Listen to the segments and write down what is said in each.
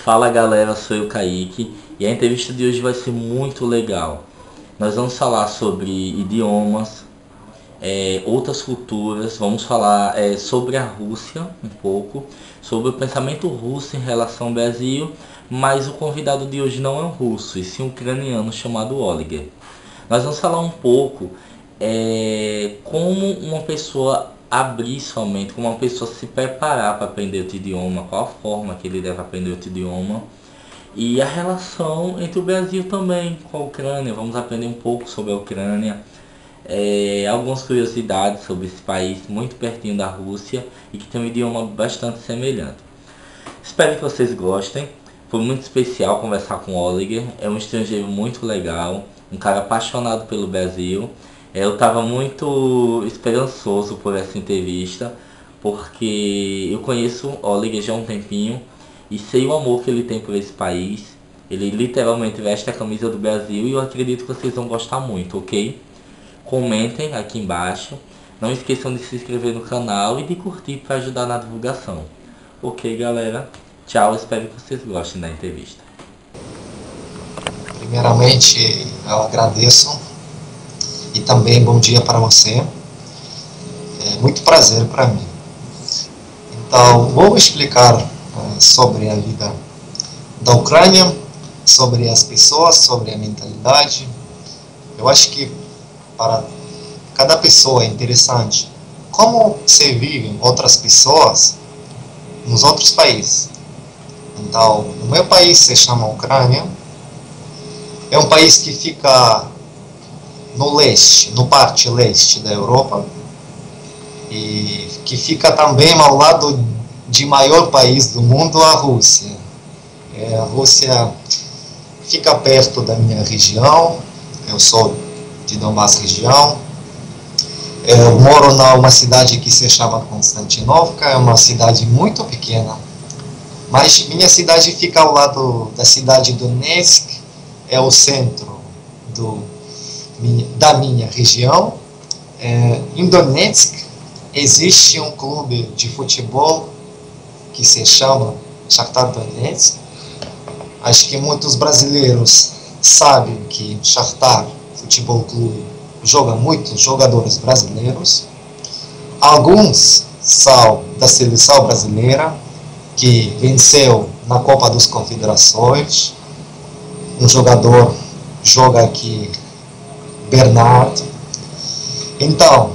Fala galera, sou eu Kaique e a entrevista de hoje vai ser muito legal. Nós vamos falar sobre idiomas, outras culturas, vamos falar sobre a Rússia um pouco, sobre o pensamento russo em relação ao Brasil, mas o convidado de hoje não é um russo, e sim um ucraniano chamado Oliger. Nós vamos falar um pouco como uma pessoa abrir sua mente, como uma pessoa se preparar para aprender outro idioma, qual a forma que ele deve aprender outro idioma e a relação entre o Brasil também com a Ucrânia. Vamos aprender um pouco sobre a Ucrânia, algumas curiosidades sobre esse país muito pertinho da Rússia e que tem um idioma bastante semelhante. Espero que vocês gostem. Foi muito especial conversar com o Oliger, é um estrangeiro muito legal, um cara apaixonado pelo Brasil. Eu estava muito esperançoso por essa entrevista, porque eu conheço o Oliger já há um tempinho e sei o amor que ele tem por esse país. Ele literalmente veste a camisa do Brasil e eu acredito que vocês vão gostar muito, ok? Comentem aqui embaixo, não esqueçam de se inscrever no canal e de curtir para ajudar na divulgação. Ok, galera? Tchau, espero que vocês gostem da entrevista. Primeiramente, eu agradeço e também bom dia para você. É muito prazer para mim. Então, vou explicar sobre a vida da Ucrânia, sobre as pessoas, sobre a mentalidade. Eu acho que para cada pessoa é interessante como se vivem outras pessoas nos outros países. Então, o meu país se chama Ucrânia. É um país que fica no leste, no parte leste da Europa, e que fica também ao lado de maior país do mundo, a Rússia. A Rússia fica perto da minha região. Eu sou de Donbass região. Eu moro numa cidade que se chama Konstantinovka, é uma cidade muito pequena, mas minha cidade fica ao lado da cidade de Donetsk, é o centro da minha região. Em Donetsk existe um clube de futebol que se chama Shakhtar Donetsk. Acho que muitos brasileiros sabem que Shakhtar Futebol Clube joga muitos jogadores brasileiros. Alguns são da seleção brasileira, que venceu na Copa das Confederações. Um jogador joga aqui, Bernardo. Então,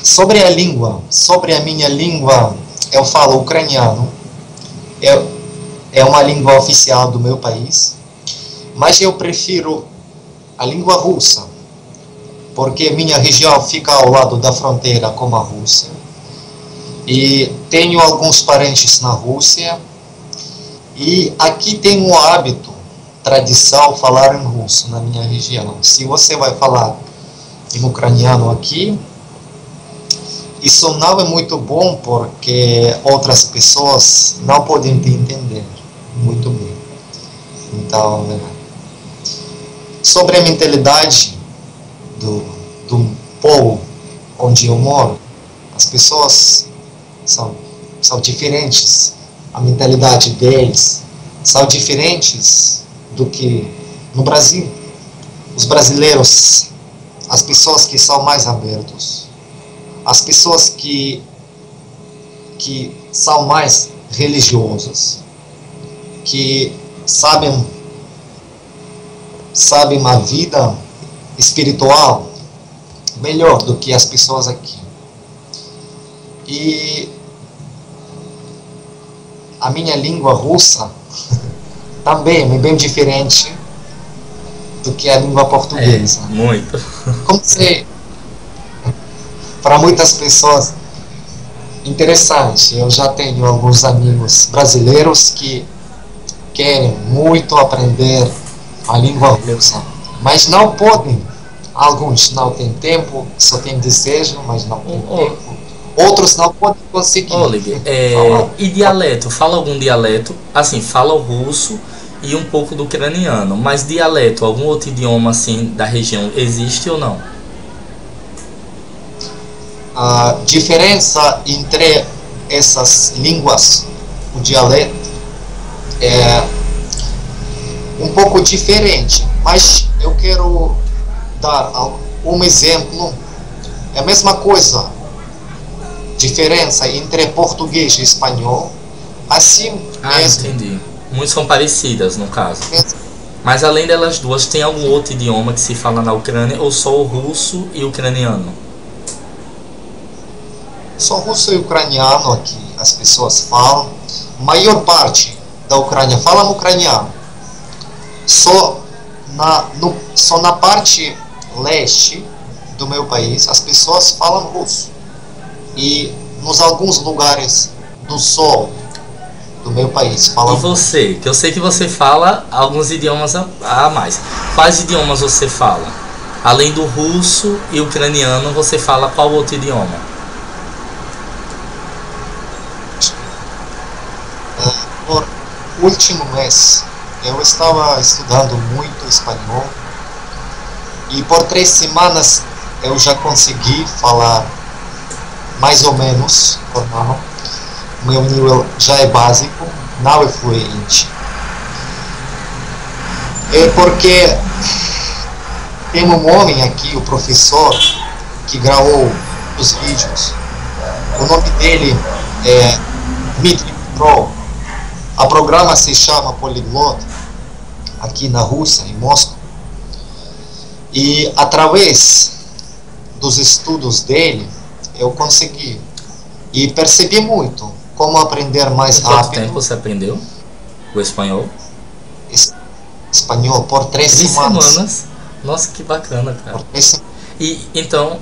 sobre a língua, sobre a minha língua, eu falo ucraniano. É uma língua oficial do meu país, mas eu prefiro a língua russa, porque minha região fica ao lado da fronteira com a Rússia. E tenho alguns parentes na Rússia, e aqui tem um hábito, tradição, falar em russo na minha região. Se você vai falar em ucraniano aqui, isso não é muito bom, porque outras pessoas não podem te entender muito bem. Então, sobre a mentalidade do povo onde eu moro, as pessoas são diferentes, a mentalidade deles são diferentes do que no Brasil. Os brasileiros, as pessoas que são mais abertos, as pessoas que são mais religiosas, que sabem a vida espiritual melhor do que as pessoas aqui. E a minha língua russa também é bem diferente do que a língua portuguesa. Muito. Como sei, para muitas pessoas, interessante. Eu já tenho alguns amigos brasileiros que querem muito aprender a língua russa, mas não podem. Alguns não têm tempo, só têm desejo, mas não têm tempo. Outros não podem conseguir. Oliver, e dialeto? Fala algum dialeto? Assim, fala o russo e um pouco do ucraniano, mas dialeto, algum outro idioma assim da região, existe ou não? A diferença entre essas línguas, o dialeto, um pouco diferente, mas eu quero dar um exemplo. É a mesma coisa, diferença entre português e espanhol, assim mesmo. Entendi. Muitas são parecidas, no caso. Mas além delas duas, tem algum outro idioma que se fala na Ucrânia ou só o russo e o ucraniano? Só russo e ucraniano aqui as pessoas falam. Maior parte da Ucrânia fala ucraniano. Só na parte leste do meu país as pessoas falam russo. E nos alguns lugares do sul do meu país falam E você? Que eu sei que você fala alguns idiomas a mais. Quais idiomas você fala? Além do russo e ucraniano, você fala qual outro idioma? Por último mês eu estava estudando muito espanhol e por 3 semanas eu já consegui falar mais ou menos normal. Meu nível já é básico, não é fluente. É porque tem um homem aqui, o professor, que gravou os vídeos. O nome dele é Dmitry Petrov. O programa se chama Polyglot, aqui na Rússia, em Moscou. E através dos estudos dele, eu consegui. E percebi muito como aprender mais Em quanto rápido. tempo você aprendeu o espanhol? Espanhol por 3 3 semanas. semanas? Nossa, que bacana, cara. Por 3 semanas. E então,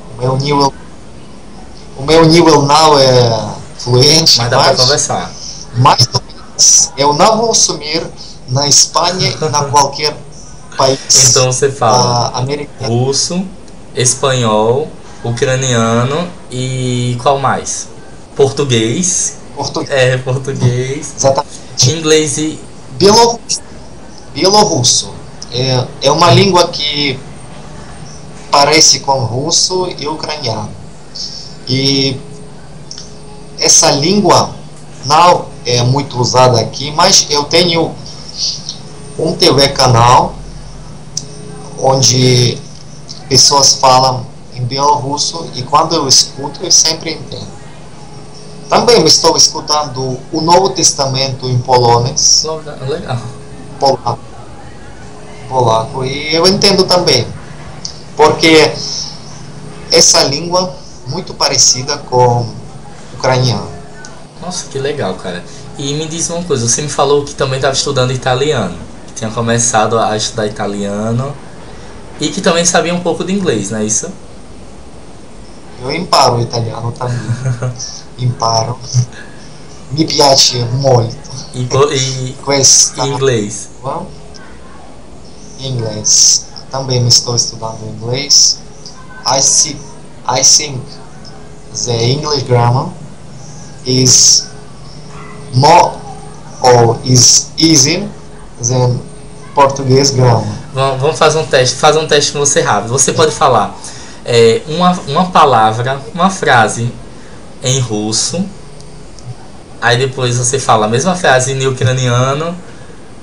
O meu nível não é fluente, mas dá pra conversar. mais ou menos, eu não vou sumir na Espanha e na qualquer país Então você fala americano. russo, espanhol, ucraniano e qual mais? Português. Português, Português. exatamente. Inglês e Bielorrusso. É uma língua que parece com russo e ucraniano. E essa língua não é muito usada aqui, mas eu tenho um TV canal onde pessoas falam em bielorrusso e quando eu escuto eu sempre entendo. Também estou escutando o Novo Testamento em polonês, legal. polaco, e eu entendo também, porque essa língua muito parecida com ucraniano. Nossa, que legal, cara. E me diz uma coisa, você me falou que também estava estudando italiano, que tinha começado a estudar italiano e que também sabia um pouco de inglês, não é isso? Eu imparo italiano também. Imparo. Mi piace molto. E Questa inglês? língua. Inglês. Também estou estudando inglês. I think the English grammar is more or is easier than Portuguese grammar. Vamos fazer um teste com você rápido. Você pode falar uma palavra, uma frase em russo, aí depois você fala a mesma frase em ucraniano,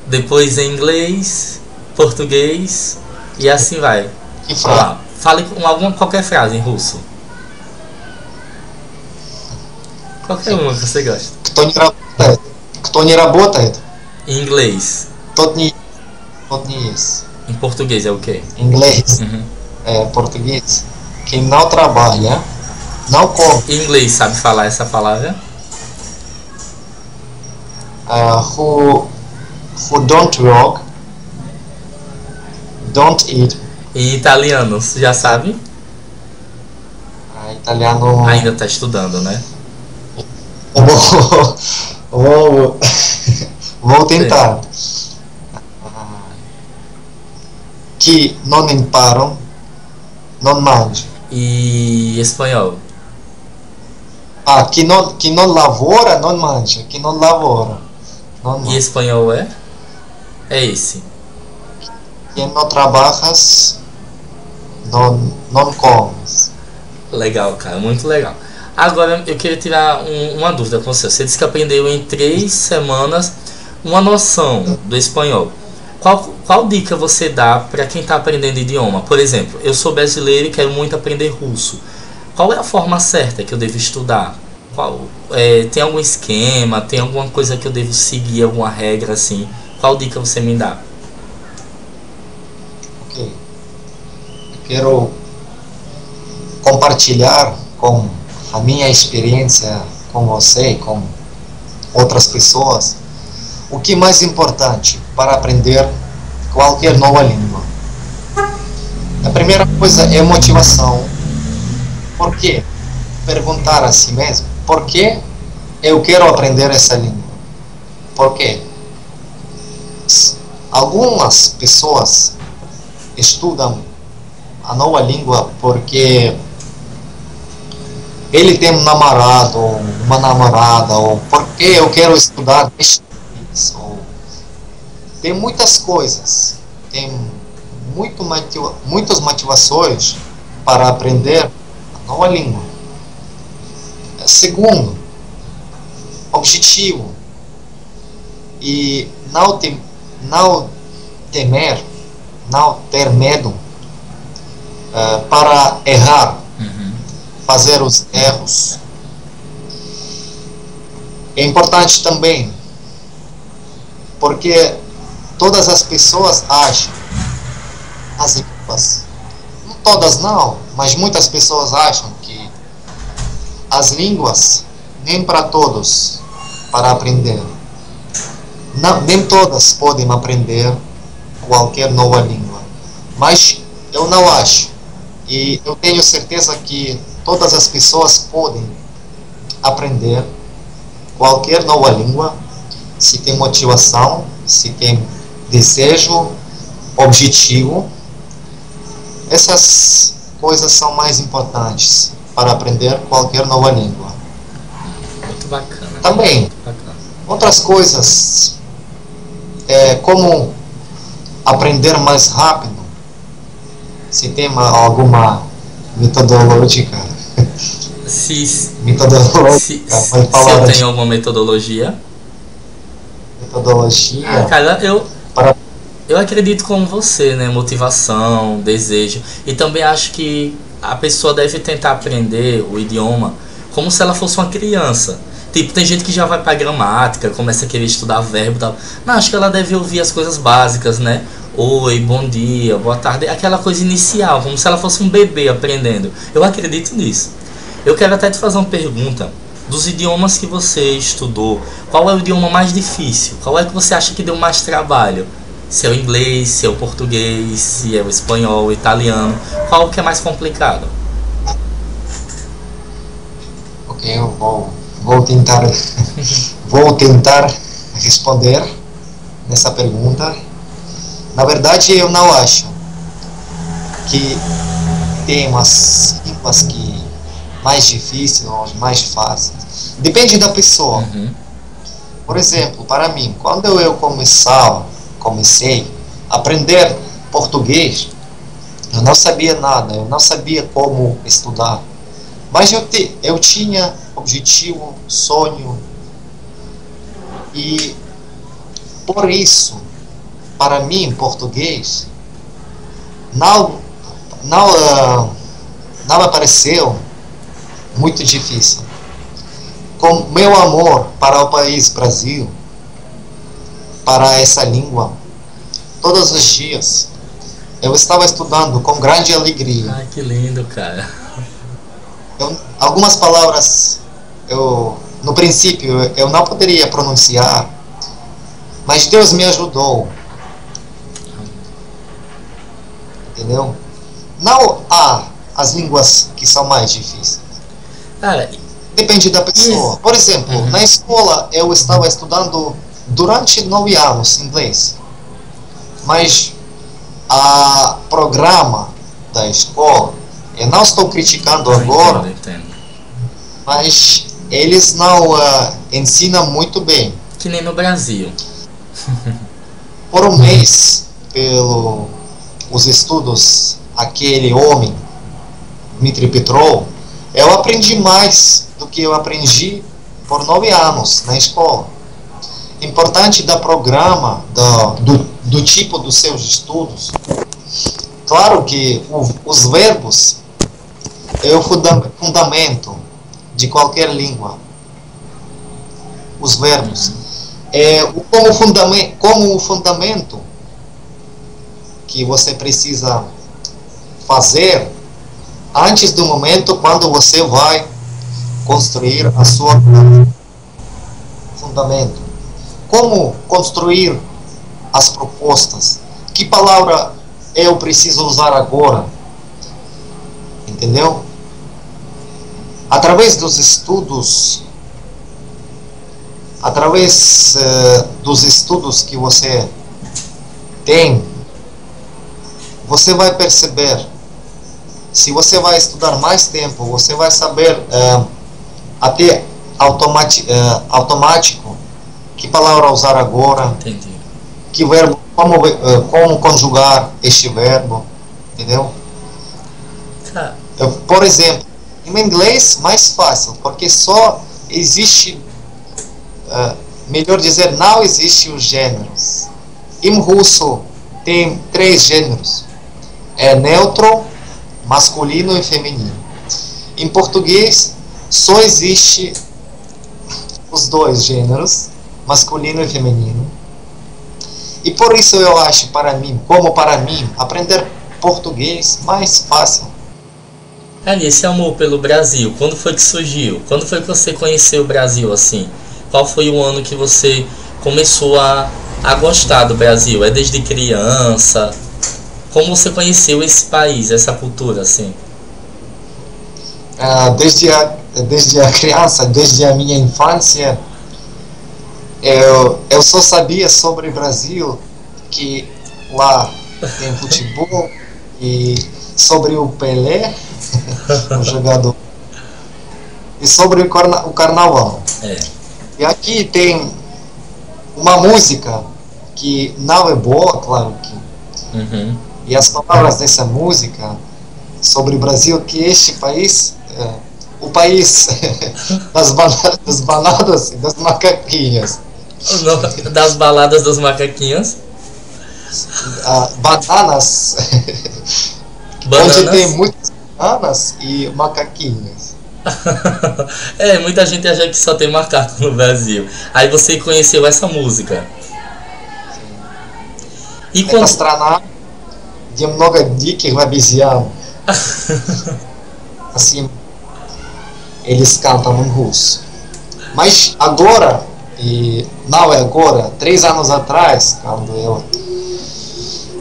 depois em inglês, português e assim vai. Que frase? Fale qualquer frase em russo. Qualquer uma que você gosta. Кто не работает, Em inglês. тот не ест. Em português é o quê? Inglês. Uhum. Português. Quem não trabalha, não come. Em inglês sabe falar essa palavra? Who don't work, don't eat. Em italiano, você já sabe? Italiano. Ainda está estudando, né? Vou tentar. Que não imparam, não manjam. E espanhol? Que não lavora, não manja. Que não lavora, não manja. E espanhol é? É esse. Quem não trabalhas, não comes. Legal, cara, muito legal. Agora eu queria tirar uma dúvida com você. Você disse que aprendeu em 3 semanas uma noção do espanhol. Qual dica você dá para quem está aprendendo idioma? Por exemplo, eu sou brasileiro e quero muito aprender russo. Qual é a forma certa que eu devo estudar? Tem algum esquema? Tem alguma coisa que eu devo seguir? Alguma regra assim? Qual dica você me dá? Ok. Eu quero compartilhar com a minha experiência com você e com outras pessoas o que é mais importante para aprender qualquer nova língua. A primeira coisa é motivação. Por quê? Perguntar a si mesmo, por que eu quero aprender essa língua? Por quê? Algumas pessoas estudam a nova língua porque ele tem um namorado ou uma namorada, ou porque eu quero estudar este país, ou tem muitas coisas, tem muitas motivações para aprender a nova língua. Segundo, objetivo, e não ter medo para errar, fazer os erros. É importante também, porque todas as pessoas acham, as línguas, não todas não, mas muitas pessoas acham que as línguas nem para todos para aprender. Não, nem todas podem aprender qualquer nova língua, mas eu não acho, e eu tenho certeza que todas as pessoas podem aprender qualquer nova língua se tem motivação, se tem desejo, objetivo. Essas coisas são mais importantes para aprender qualquer nova língua. Muito bacana. Também, muito bacana. Outras coisas, como aprender mais rápido, se tem alguma metodologia. Se eu tenho alguma metodologia? Cara, eu acredito como você, né? Motivação, desejo. E também acho que a pessoa deve tentar aprender o idioma como se ela fosse uma criança. Tipo, tem gente que já vai pra gramática, começa a querer estudar verbo e tal. Não, acho que ela deve ouvir as coisas básicas, né? Oi, bom dia, boa tarde. Aquela coisa inicial, como se ela fosse um bebê aprendendo. Eu acredito nisso. Eu quero até te fazer uma pergunta. Dos idiomas que você estudou, qual é o idioma mais difícil? Qual é que você acha que deu mais trabalho? Se é o inglês, se é o português, se é o espanhol, o italiano. Qual que é mais complicado? Ok, eu vou tentar responder nessa pergunta. Na verdade, eu não acho que tem umas línguas que mais difíceis ou mais fáceis. Depende da pessoa. Por exemplo, para mim, quando eu comecei a aprender português, eu não sabia nada, eu não sabia como estudar. Mas eu tinha objetivo, sonho, e por isso, para mim, português não me pareceu muito difícil. Com meu amor para o país Brasil, para essa língua, todos os dias eu estava estudando com grande alegria. Ai, que lindo, cara. Algumas palavras no princípio eu não poderia pronunciar, mas Deus me ajudou. Entendeu? Não há as línguas que são mais difíceis. Cara, depende da pessoa. Por exemplo, na escola eu estava estudando durante 9 anos inglês, mas a programa da escola, eu não estou criticando agora, mas eles não ensinam muito bem. Que nem no Brasil. Por um mês, os estudos, aquele homem, Dmitry Petrov, eu aprendi mais do que eu aprendi por 9 anos na escola. Importante do programa, do tipo dos seus estudos, claro que os verbos é o fundamento de qualquer língua. Os verbos. Como o fundamento que você precisa fazer antes do momento quando você vai construir a sua fundamento. Como construir as propostas? Que palavra eu preciso usar agora? Entendeu? Através dos estudos que você tem, você vai perceber. Se você vai estudar mais tempo, você vai saber até automático que palavra usar agora. Entendi. Que verbo, como conjugar este verbo, entendeu? Cara, Por exemplo, em inglês mais fácil, porque só existe, melhor dizer, não existe os gêneros. Em russo tem 3 gêneros: neutro, masculino e feminino. Em português só existe os 2 gêneros, masculino e feminino. E por isso eu acho, para mim, aprender português mais fácil. Ali, esse amor pelo Brasil, quando foi que surgiu? Quando foi que você conheceu o Brasil, assim? Qual foi o ano que você começou a gostar do Brasil? É desde criança? Como você conheceu esse país, essa cultura, assim? Desde a criança, desde a minha infância, eu só sabia sobre o Brasil que lá tem futebol e sobre o Pelé, o jogador, e sobre o carnaval. É. E aqui tem uma música que não é boa, claro que. Uhum. E as palavras dessa música sobre o Brasil, que este país, o país das bananas e das macaquinhas. Das baladas dos macaquinhos. Bananas, Bananas. onde tem muitas bananas e macaquinhas. Muita gente acha que só tem macaco no Brasil. Aí você conheceu essa música. E Это quando... страна, где много диких обезьян. Assim, eles cantam em russo. Mas agora, e não é agora, 3 anos atrás, quando eu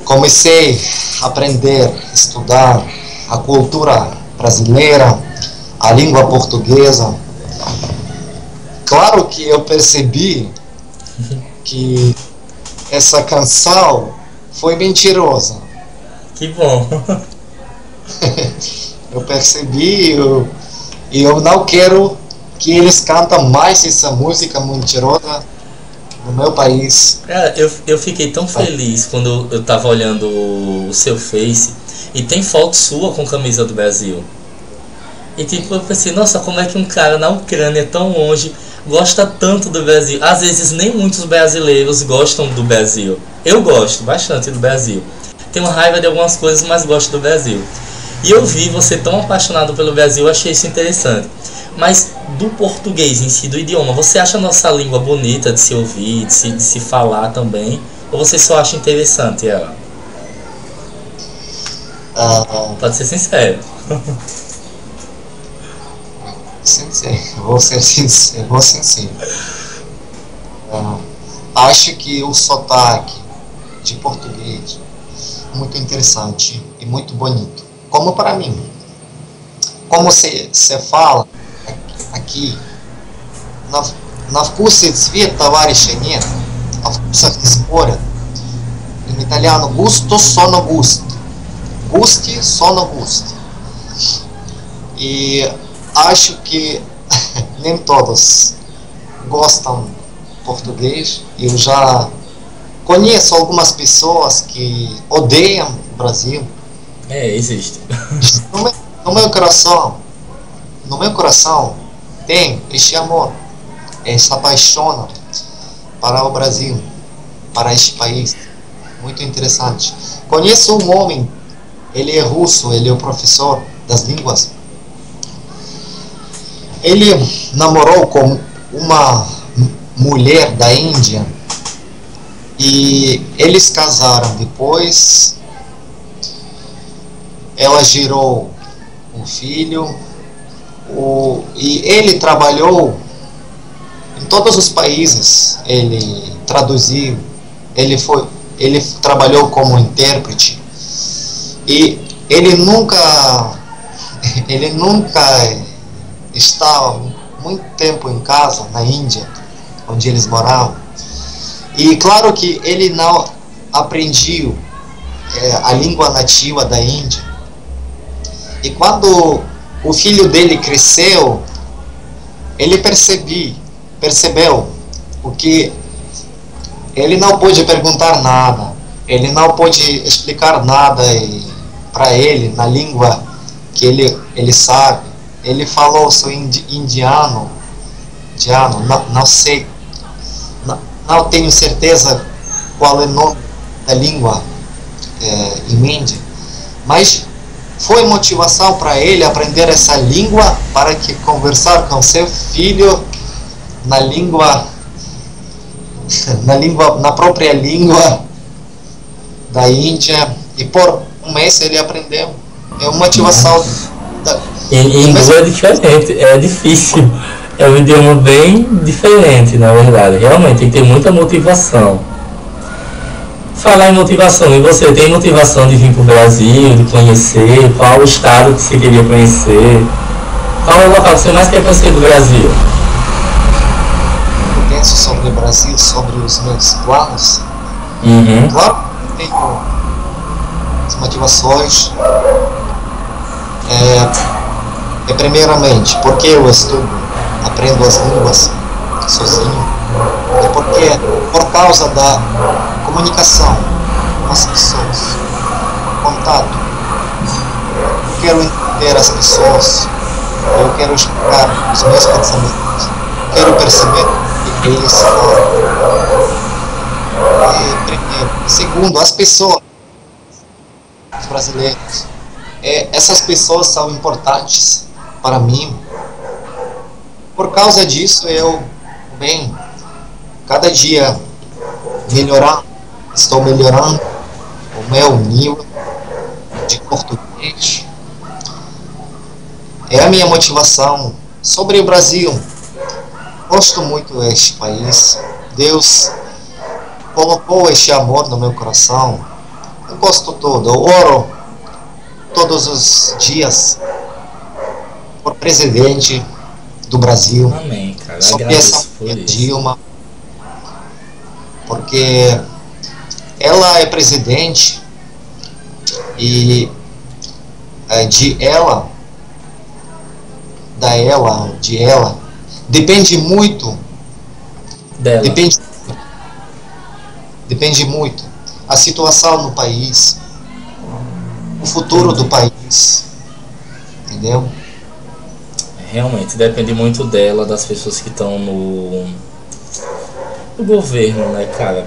comecei a aprender, estudar a cultura brasileira, a língua portuguesa, claro que eu percebi que essa canção foi mentirosa. Que bom. Eu percebi e eu não quero que eles cantem mais essa música mentirosa no meu país. Cara, eu fiquei tão feliz quando eu tava olhando o seu Face e tem foto sua com camisa do Brasil. E tipo, eu pensei, nossa, como é que um cara na Ucrânia tão longe gosta tanto do Brasil? Às vezes nem muitos brasileiros gostam do Brasil. Eu gosto bastante do Brasil. Tenho raiva de algumas coisas, mas gosto do Brasil. E eu vi você tão apaixonado pelo Brasil, eu achei isso interessante. Mas do português em si, do idioma, você acha a nossa língua bonita de se ouvir, de se falar também? Ou você só acha interessante ela? Pode ser sincero. Vou ser sincero. Acho que o sotaque de português é muito interessante e muito bonito. Como para mim. Como você fala aqui, на вкус и цвет товарища нет, а в вкусах не спорят. In italiano gusto sono gusti. Gusti sono gusti. E acho que nem todos gostam português. Eu já conheço algumas pessoas que odeiam o Brasil. Existe. No meu coração tem este amor, essa paixão para o Brasil, para este país. muito interessante. Conheço um homem, ele é russo, ele é o professor das línguas. Ele namorou com uma mulher da Índia e eles casaram. Depois ela gerou um filho, e ele trabalhou em todos os países. Ele traduziu, ele trabalhou como intérprete, e ele nunca estava muito tempo em casa na Índia, onde eles moravam. E claro que ele não aprendeu a língua nativa da Índia. E quando o filho dele cresceu, ele percebeu o que ele não pôde perguntar nada, ele não pôde explicar nada para ele na língua que ele sabe. Ele falou, sou indiano, não sei, não tenho certeza qual é o nome da língua em Índia, mas foi motivação para ele aprender essa língua, para que conversar com seu filho na língua, na própria língua da Índia, e por um mês ele aprendeu. É uma motivação. Em inglês é diferente, é difícil. É um idioma bem diferente, na verdade. Realmente tem que ter muita motivação. Falar em motivação, e você tem motivação de vir para o Brasil, de conhecer? Qual o estado que você queria conhecer? Qual é o local que você mais quer conhecer do Brasil? Eu penso sobre o Brasil, sobre os meus planos. Claro, tenho as motivações. Primeiramente, porque eu aprendo as línguas sozinho, é porque por causa da comunicação com as pessoas, contato. Eu quero entender as pessoas, eu quero explicar os meus pensamentos, quero perceber o que eles falam. Primeiro. Segundo, as pessoas, os brasileiros, essas pessoas são importantes para mim. Por causa disso, eu cada dia estou melhorando o meu nível de português. É a minha motivação. Sobre o Brasil, gosto muito deste país. Deus colocou este amor no meu coração. Eu gosto todo. Eu oro todos os dias por presidente do Brasil. Amém, cara. Sobre essa Dilma, porque ela é presidente e de ela depende muito dela. Depende muito a situação no país, o futuro do país, entendeu? Realmente, depende muito dela, das pessoas que estão no governo, né, cara?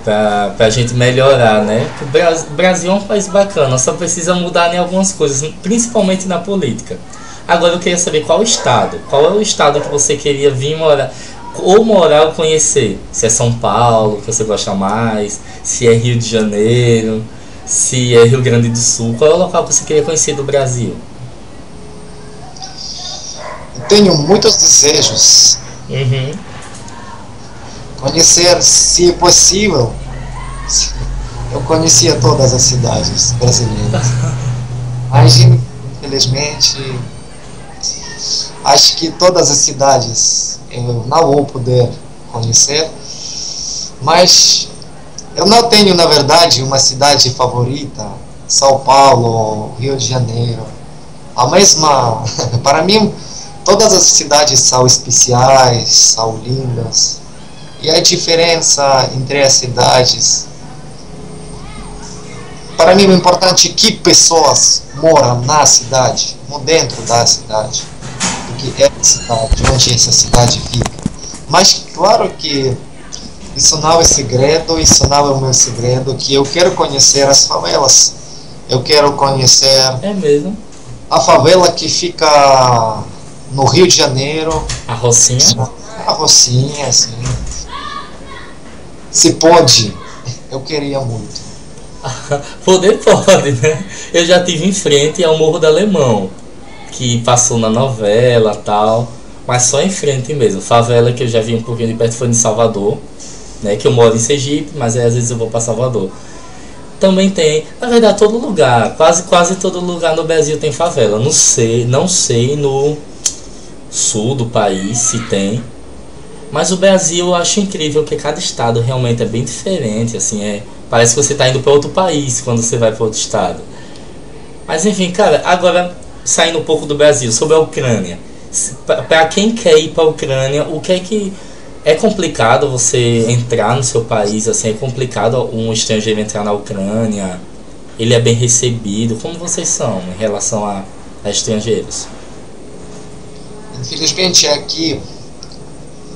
Pra gente melhorar, né? O Brasil é um país bacana, só precisa mudar em algumas coisas, principalmente na política. Agora eu queria saber qual é o estado que você queria vir morar, ou conhecer. Se é São Paulo, que você gosta mais, se é Rio de Janeiro, se é Rio Grande do Sul. Qual é o local que você queria conhecer do Brasil? Tenho muitos desejos. Conhecer, se possível, eu conhecia todas as cidades brasileiras. Mas, infelizmente, acho que todas as cidades eu não vou poder conhecer. Mas eu não tenho, na verdade, uma cidade favorita. São Paulo, Rio de Janeiro. A mesma, para mim, todas as cidades são especiais, são lindas. E a diferença entre as cidades, para mim, o importante é que pessoas moram na cidade, dentro da cidade, do que é a cidade, onde essa cidade fica. Mas, claro que isso não é segredo, isso não é o meu segredo, que eu quero conhecer as favelas. Eu quero conhecer É mesmo? a favela que fica no Rio de Janeiro, A Rocinha? a Rocinha, assim. Se pode, eu queria muito. Poder pode, né? Eu já tive em frente ao Morro do Alemão, que passou na novela e tal, mas só em frente mesmo. Favela que eu já vi um pouquinho de perto foi em Salvador, né? Que eu moro em Sergipe, mas aí às vezes eu vou para Salvador. Também tem, na verdade, todo lugar, quase todo lugar no Brasil tem favela. Não sei no sul do país se tem, mas o Brasil eu acho incrível que cada estado realmente é bem diferente, assim, parece que você está indo para outro país quando você vai para outro estado. Mas enfim, cara, agora saindo um pouco do Brasil, sobre a Ucrânia. Para quem quer ir para a Ucrânia, o que é que é complicado você entrar no seu país, assim, é complicado um estrangeiro entrar na Ucrânia? Ele é bem recebido? Como vocês são em relação a estrangeiros? Infelizmente aqui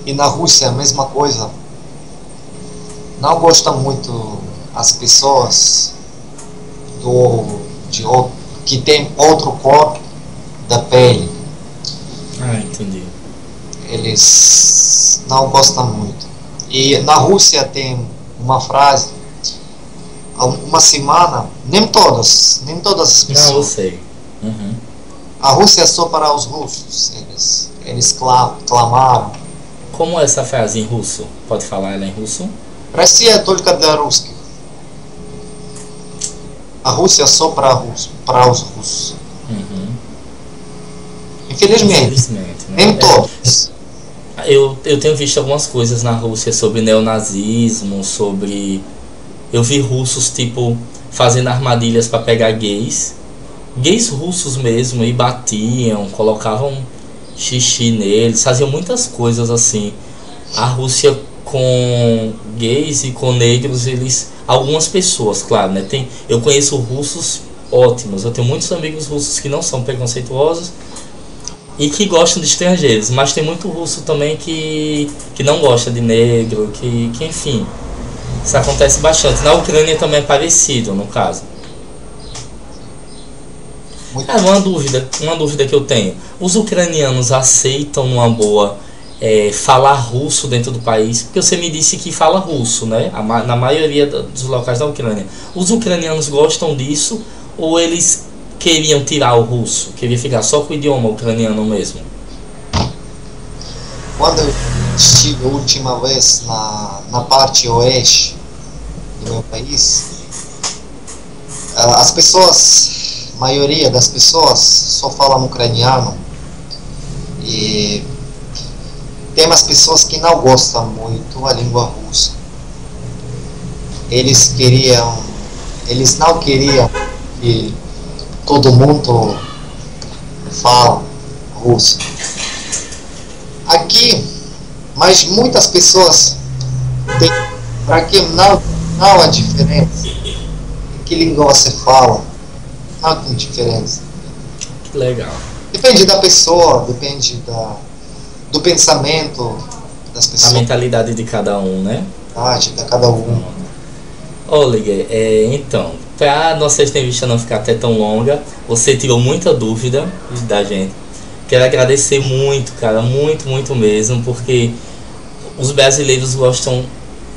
e na Rússia é a mesma coisa. Não gostam muito as pessoas do, que tem outro cor da pele. Ah, entendi. Eles não gostam muito. E na Rússia tem uma frase, uma semana, nem todas as Não, eu pessoas. sei. Uhum. A Rússia é só para os russos. Eles clamaram. Como é essa frase em russo? Pode falar ela em russo? Россия только для русских. A Rússia é só para os russos. Uhum. Infelizmente, Infelizmente, né? nem todos. Eu tenho visto algumas coisas na Rússia sobre neonazismo, sobre... Eu vi russos, tipo, fazendo armadilhas para pegar gays. Gays russos mesmo, e batiam, colocavam xixi neles, faziam muitas coisas assim. A Rússia com gays e com negros, algumas pessoas, claro, né? Eu conheço russos ótimos, eu tenho muitos amigos russos que não são preconceituosos e que gostam de estrangeiros, mas tem muito russo também que não gosta de negro, que enfim, isso acontece bastante. Na Ucrânia também é parecido, no caso. Cara, uma dúvida que eu tenho. Os ucranianos aceitam numa boa falar russo dentro do país? Porque você me disse que fala russo, né? Na maioria dos locais da Ucrânia. Os ucranianos gostam disso ou eles queriam tirar o russo? Queriam ficar só com o idioma ucraniano mesmo? Quando eu estive a última vez na parte oeste do meu país, as pessoas, a maioria das pessoas só falam ucraniano, e tem umas pessoas que não gostam muito da língua russa. Eles não queriam que todo mundo fala russo. Aqui, mas muitas pessoas têm, para que não há diferença. Que língua você fala? Não tem diferença. Que legal. Depende da pessoa, depende do pensamento das pessoas. A mentalidade de cada um, né? De cada um. Oliger, então, para nossa entrevista não ficar até tão longa, você tirou muita dúvida da gente. Quero agradecer muito, cara, muito, muito mesmo, porque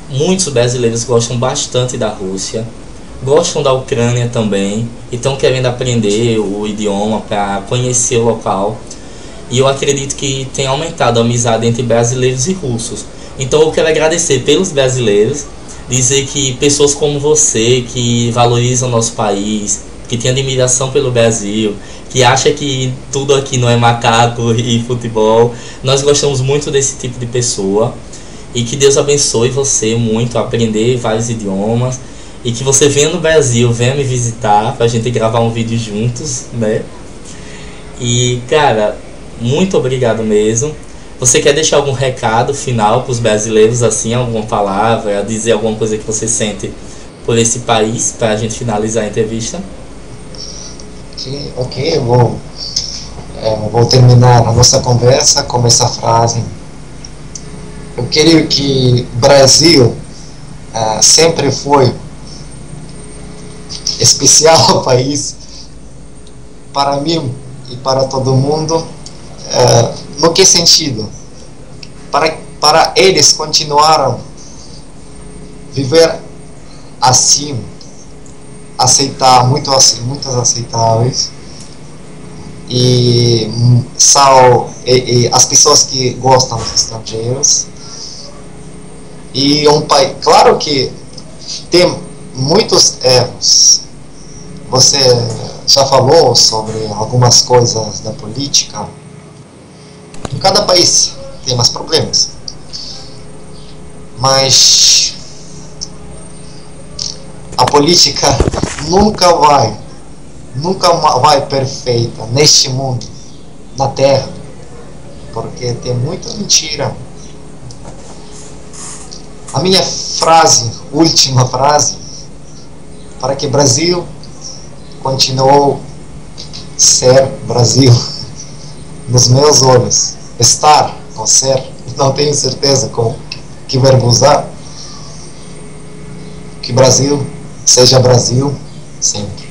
muitos brasileiros gostam bastante da Rússia, gostam da Ucrânia também, e estão querendo aprender o idioma para conhecer o local. E eu acredito que tem aumentado a amizade entre brasileiros e russos. Então eu quero agradecer pelos brasileiros, dizer que pessoas como você, que valorizam o nosso país, que tem admiração pelo Brasil, que acha que tudo aqui não é macaco e futebol, nós gostamos muito desse tipo de pessoa. E que Deus abençoe você muito a aprender vários idiomas. E que você venha no Brasil, venha me visitar pra gente gravar um vídeo juntos, né? E, cara, muito obrigado mesmo. Você quer deixar algum recado final pros brasileiros, assim, alguma palavra, dizer alguma coisa que você sente por esse país, pra gente finalizar a entrevista? Ok, eu vou terminar a nossa conversa com essa frase. eu creio que Brasil sempre foi especial país para mim e para todo mundo. No que sentido? Para eles continuaram viver assim, aceitar muitas aceitáveis, e são as pessoas que gostam dos estrangeiros, e um país, claro que tem muitos erros. Você já falou sobre algumas coisas da política. Em cada país tem mais problemas, mas a política nunca vai perfeita neste mundo, na Terra, porque tem muita mentira. A minha última frase, para que Brasil continue ser Brasil nos meus olhos, estar ou ser, não tenho certeza com que verbo usar, que Brasil seja Brasil sempre.